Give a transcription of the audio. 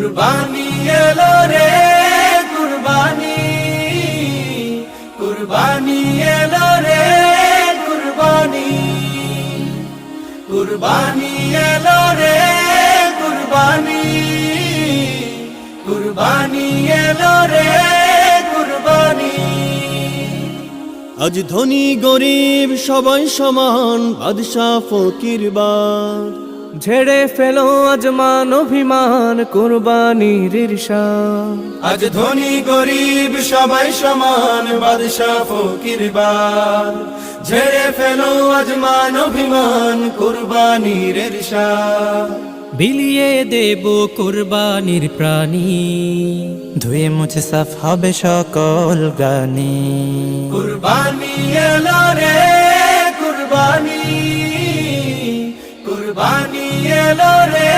কুরবানি এলো রে কুরবানি, কুরবানি এলো রে কুরবানি, কুরবানি এলো রে কুরবানি, কুরবানি এলো রে কুরবানি। আজ ধনী গরিব সবাই সমান, বাদশা ফকির বার ঝেড়ে ফেলো আজ মান অভিমান, কুরবানির ঈর্ষা। আজ ধনী গরিব সবাই সমান, বাদশা ফকির বার ঝেড়ে ফেলো আজ মান অভিমান, কুরবানির ঈর্ষা। বিলিয়ে দেব কুরবানির প্রাণী, ধুয়ে মুছে সাফ হবে সকল গানি। কুরবানি এলো রে কুরবানি, কুরবানি এলো রে